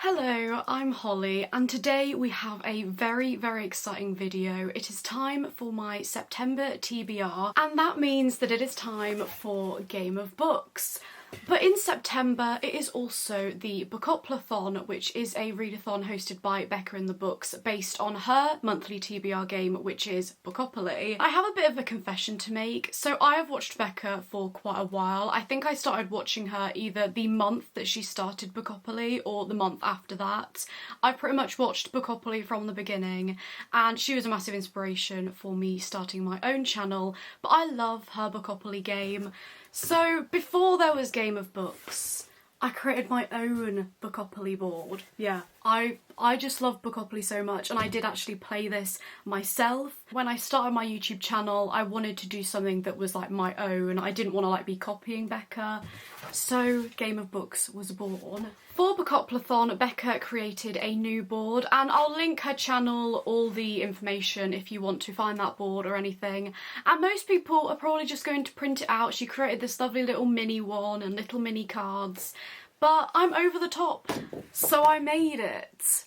Hello, I'm Holly and today we have a very exciting video. It is time for my September TBR and that means that it is time for Game of Books. But in September it is also the Bookopoly, which is a readathon hosted by Becca in the Books based on her monthly TBR game, which is Bookopoly. I have a bit of a confession to make. So I have watched Becca for quite a while. I think I started watching her either the month that she started Bookopoly or the month after that. I pretty much watched Bookopoly from the beginning and she was a massive inspiration for me starting my own channel, but I love her Bookopoly game. So before there was Game of Books, I created my own Bookopoly board. Yeah, I just love Bookopoly so much and I did actually play this myself. When I started my YouTube channel, I wanted to do something that was like my own. I didn't want to like be copying Becca. So Game of Books was born. For Bookopoly, Becca created a new board and I'll link her channel, all the information if you want to find that board or anything. And most people are probably just going to print it out. She created this lovely little mini one and little mini cards. But I'm over the top, so I made it.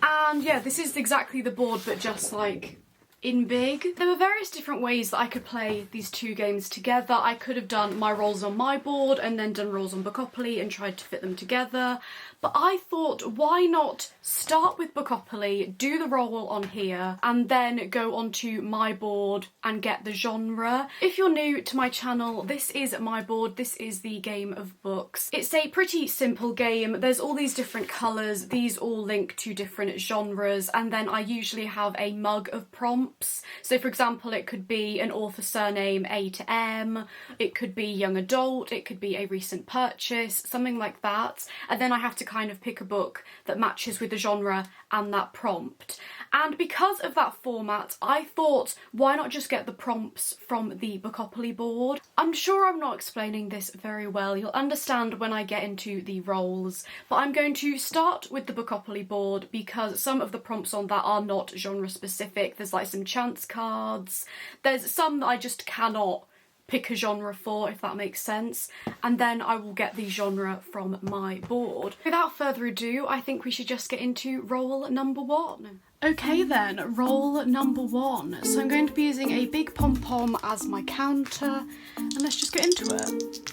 And yeah, this is exactly the board, but just like in big. There were various different ways that I could play these two games together. I could have done my roles on my board and then done roles on Bookopoly and tried to fit them together. But I thought, why not start with Bookopoly, do the role on here, and then go onto my board and get the genre. If you're new to my channel, this is my board. This is the Game of Books. It's a pretty simple game. There's all these different colours. These all link to different genres, and then I usually have a mug of prompts. So for example, it could be an author surname A to M, it could be young adult, it could be a recent purchase, something like that. And then I have to kind of pick a book that matches with the genre and that prompt. And because of that format, I thought, why not just get the prompts from the Bookopoly board? I'm sure I'm not explaining this very well. You'll understand when I get into the roles. But I'm going to start with the Bookopoly board because some of the prompts on that are not genre specific. There's like some chance cards. There's some that I just cannot pick a genre for, if that makes sense, and then I will get the genre from my board. Without further ado, I think we should just get into role number one. Okay then, role number one. So I'm going to be using a big pom-pom as my counter, and let's just get into it.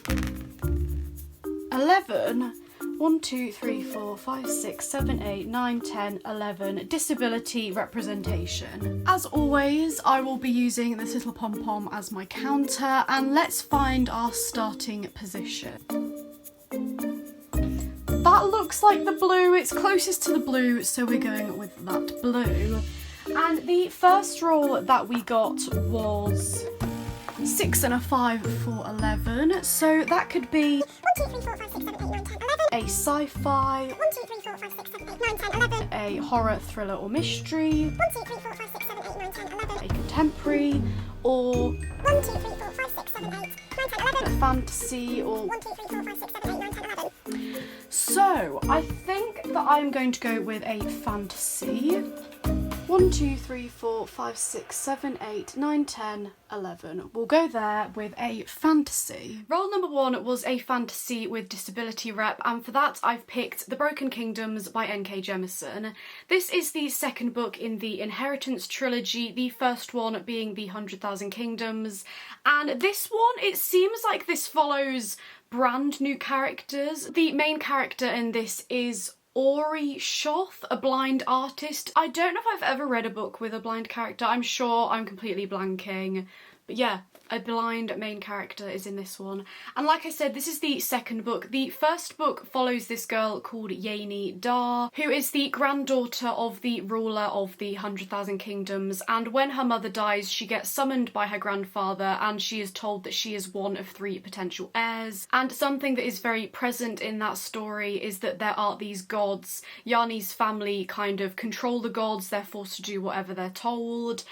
11. 1, 2, 3, 4, 5, 6, 7, 8, 9, 10, 11. Disability representation. As always, I will be using this little pom-pom as my counter, and let's find our starting position. That looks like the blue. It's closest to the blue, so we're going with that blue. And the first roll that we got was 6 and a 5 for 11, so that could be 1, 2, 3, 4, 5, 6, 7, 8, 9, 10, 11. A sci-fi, 1, 2, 3, 4, 5, 6, 7, 8, 9, 10, 11. A horror, thriller or mystery, 1, 2, 3, 4, 5, 6, 7, 8, 9, 10, 11. A contemporary, or 1, 2, 3, 4, 5, 6, 7, 8, 9, 10, 11. A fantasy, or 1, 2, 3, 4, 5, 6, 7, 8, 9, 10, 11. So I think that I'm going to go with a fantasy. 1, 2, 3, 4, 5, 6, 7, 8, 9, 10, 11. We'll go there with a fantasy. Role number one was a fantasy with disability rep, and for that I've picked The Broken Kingdoms by N.K. Jemisin. This is the second book in the Inheritance trilogy, the first one being The 100,000 Kingdoms. And this one, it seems like this follows brand new characters. The main character in this is Ori Shoth, a blind artist. I don't know if I've ever read a book with a blind character. I'm sure I'm completely blanking. But yeah, a blind main character is in this one. And like I said, this is the second book. The first book follows this girl called Yaini Dar, who is the granddaughter of the ruler of the 100,000 Kingdoms. And when her mother dies, she gets summoned by her grandfather and she is told that she is one of 3 potential heirs. And something that is very present in that story is that there are these gods. Yaini's family kind of control the gods. They're forced to do whatever they're told.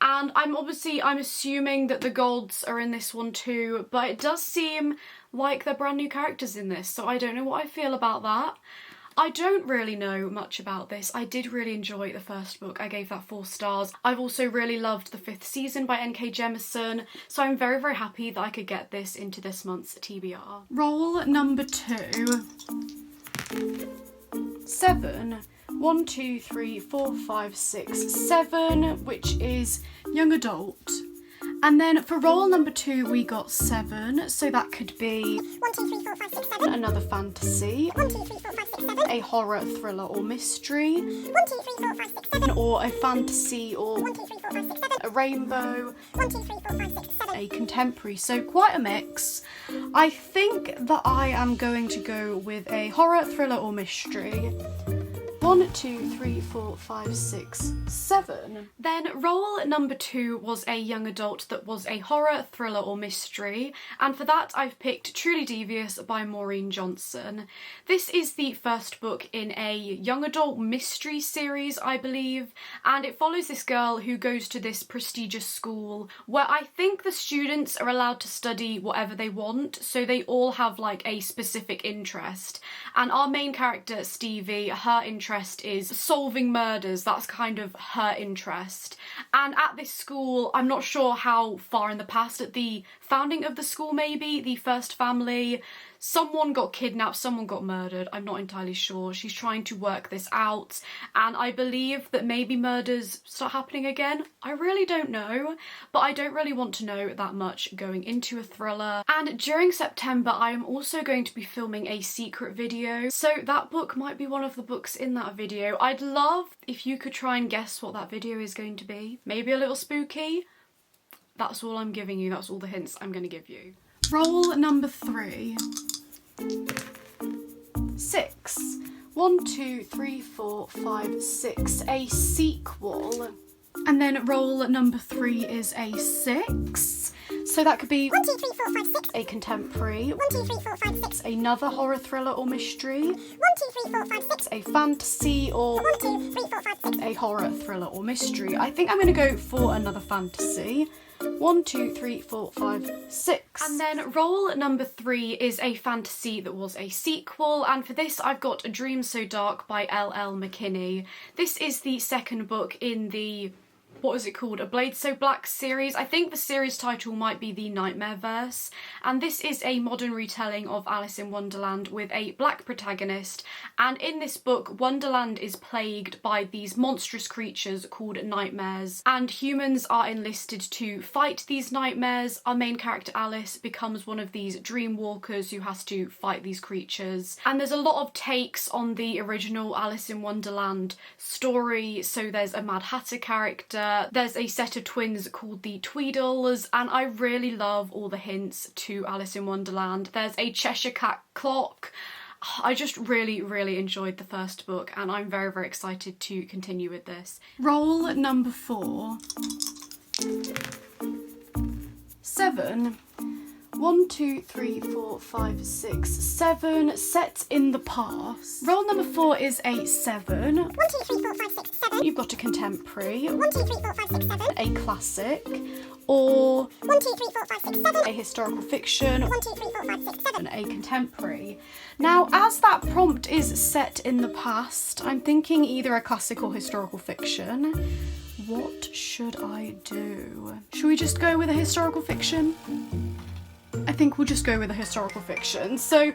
And I'm assuming that the gods are in this one too, but it does seem like they're brand new characters in this, so I don't know what I feel about that. I don't really know much about this. I did really enjoy the first book. I gave that 4 stars. I've also really loved the 5th season by N.K. Jemisin, so I'm very happy that I could get this into this month's TBR. Role number 2. 7. 1, 2, 3, 4, 5, 6, 7, which is young adult. And then for role number 2 we got 7, so that could be 1, 2, 3, 4, 5, 6, 7. Another fantasy, 1, 2, 3, 4, 5, 6, 7. a horror, thriller or mystery, 1, 2, 3, 4, 5, 6, 7. or a fantasy or 1, 2, 3, 4, 5, 6, 7. a rainbow, 1, 2, 3, 4, 5, 6, 7. a contemporary, so quite a mix. I think that I am going to go with a horror, thriller or mystery. 1, 2, 3, 4, 5, 6, 7. Then role number 2 was a young adult that was a horror, thriller or mystery, and for that I've picked Truly Devious by Maureen Johnson. This is the first book in a young adult mystery series, I believe, and it follows this girl who goes to this prestigious school where I think the students are allowed to study whatever they want, so they all have like a specific interest, and our main character Stevie, her interest is solving murders. That's kind of her interest. And at this school, I'm not sure how far in the past, at the founding of the school maybe, the first family, someone got kidnapped, someone got murdered, I'm not entirely sure. She's trying to work this out, and I believe that maybe murders start happening again. I really don't know, but I don't really want to know that much going into a thriller. And during September, I am also going to be filming a secret video, so that book might be one of the books in that video. I'd love if you could try and guess what that video is going to be. Maybe a little spooky. That's all I'm giving you, that's all the hints I'm going to give you. Role number 3. 6. 1, 2, 3, 4, 5, 6. A sequel. And then role number 3 is a 6. So that could be 1, 2, 3, 4, 5, 6. a contemporary. 1, 2, 3, 4, 5, 6. Another horror, thriller or mystery. 1, 2, 3, 4, 5, 6. A fantasy or 1, 2, 3, 4, 5, 6. a horror, thriller or mystery. I think I'm going to go for another fantasy. 1, 2, 3, 4, 5, 6. And then role number 3 is a fantasy that was a sequel, and for this I've got A Dream So Dark by L.L. McKinney. This is the second book in the, what is it called, A Blade So Black series. I think the series title might be The Nightmare Verse, and this is a modern retelling of Alice in Wonderland with a black protagonist, and in this book Wonderland is plagued by these monstrous creatures called nightmares, and humans are enlisted to fight these nightmares. Our main character Alice becomes one of these dream walkers who has to fight these creatures, and there's a lot of takes on the original Alice in Wonderland story. So there's a Mad Hatter character, there's a set of twins called the Tweedles, and I really love all the hints to Alice in Wonderland. There's a Cheshire Cat clock. I just really, really enjoyed the first book, and I'm very, very excited to continue with this. Role number 4. 7. 1, 2, 3, 4, 5, 6, 7. Set in the past. Role number 4 is a 7. 1, 2, 3, 4, 5, 6, 7. You've got a contemporary. 1, 2, 3, 4, 5, 6, 7. A classic. Or 1, 2, 3, 4, 5, 6, 7. a historical fiction. 1, 2, 3, 4, 5, 6, 7. A contemporary. Now, as that prompt is set in the past, I'm thinking either a classic or historical fiction. What should I do? Should we just go with a historical fiction? I think we'll just go with a historical fiction. So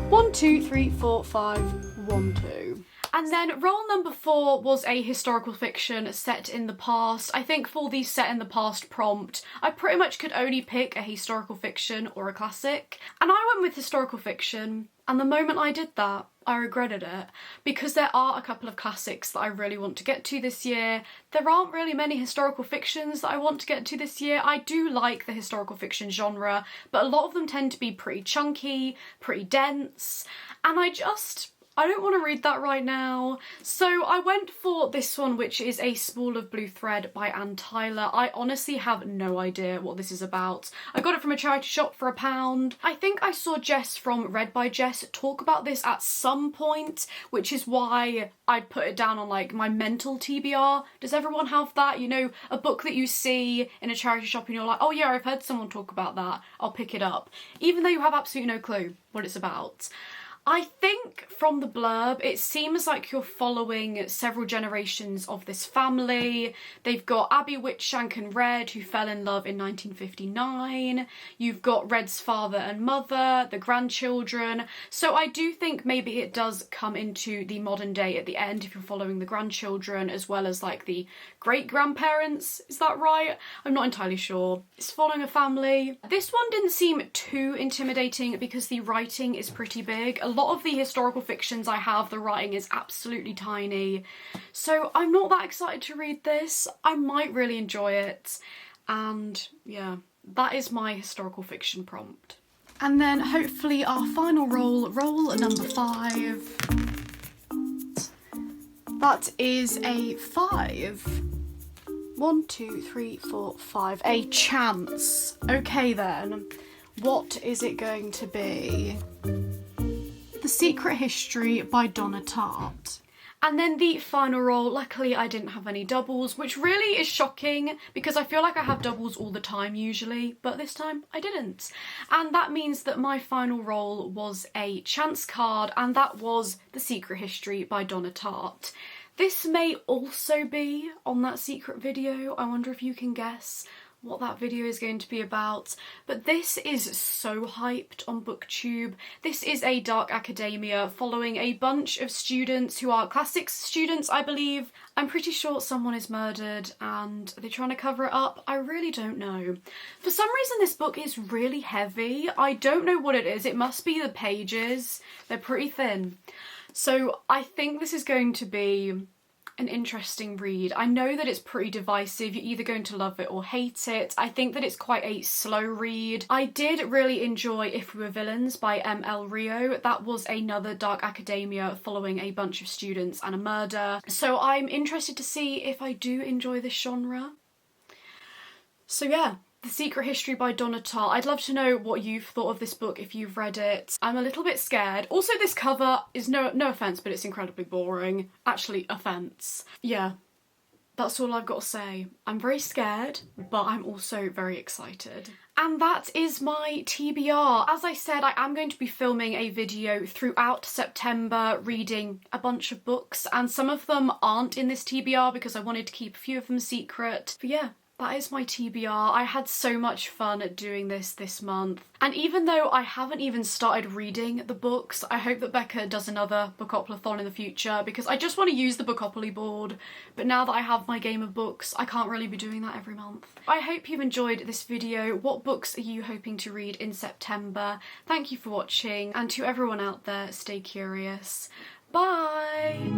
1, 2, 3, 4, 5, 1, 2. And then role number 4 was a historical fiction set in the past. I think for the set in the past prompt, I pretty much could only pick a historical fiction or a classic. And I went with historical fiction, and the moment I did that, I regretted it, because there are a couple of classics that I really want to get to this year. There aren't really many historical fictions that I want to get to this year. I do like the historical fiction genre, but a lot of them tend to be pretty chunky, pretty dense, and I don't want to read that right now. So I went for this one, which is A Spool of Blue Thread by Anne Tyler. I honestly have no idea what this is about. I got it from a charity shop for £1. I think I saw Jess from Read by Jess talk about this at some point, which is why I'd put it down on like my mental TBR. Does everyone have that? You know, a book that you see in a charity shop and you're like, oh yeah, I've heard someone talk about that, I'll pick it up. Even though you have absolutely no clue what it's about. I think from the blurb, it seems like you're following several generations of this family. They've got Abby, Witshank and Red, who fell in love in 1959. You've got Red's father and mother, the grandchildren. So I do think maybe it does come into the modern day at the end if you're following the grandchildren as well as like the great-grandparents. Is that right? I'm not entirely sure. It's following a family. This one didn't seem too intimidating because the writing is pretty big. A lot of the historical fictions I have, the writing is absolutely tiny. So I'm not that excited to read this. I might really enjoy it. And yeah, that is my historical fiction prompt. And then hopefully our final roll number 5. That is a 5. 1, 2, 3, 4, 5. A chance. Okay then. What is it going to be? The Secret History by Donna Tartt. And then the final roll, luckily I didn't have any doubles, which really is shocking because I feel like I have doubles all the time usually, but this time I didn't. And that means that my final roll was a chance card, and that was The Secret History by Donna Tartt. This may also be on that secret video. I wonder if you can guess what that video is going to be about, but this is so hyped on BookTube. This is a dark academia following a bunch of students who are classics students, I believe. I'm pretty sure someone is murdered and they're trying to cover it up. I really don't know. For some reason this book is really heavy. I don't know what it is. It must be the pages. They're pretty thin. So I think this is going to be an interesting read. I know that it's pretty divisive. You're either going to love it or hate it. I think that it's quite a slow read. I did really enjoy If We Were Villains by M.L. Rio. That was another dark academia following a bunch of students and a murder. So I'm interested to see if I do enjoy this genre. So yeah. The Secret History by Donna Tartt. I'd love to know what you've thought of this book if you've read it. I'm a little bit scared. Also, this cover is no offence, but it's incredibly boring. Actually, offence. Yeah, that's all I've got to say. I'm very scared, but I'm also very excited. And that is my TBR. As I said, I am going to be filming a video throughout September reading a bunch of books, and some of them aren't in this TBR because I wanted to keep a few of them secret. But yeah. That is my TBR. I had so much fun at doing this month. And even though I haven't even started reading the books, I hope that Becca does another Bookopoly-thon in the future because I just want to use the Bookopoly board. But now that I have my game of books, I can't really be doing that every month. I hope you've enjoyed this video. What books are you hoping to read in September? Thank you for watching, and to everyone out there, stay curious. Bye!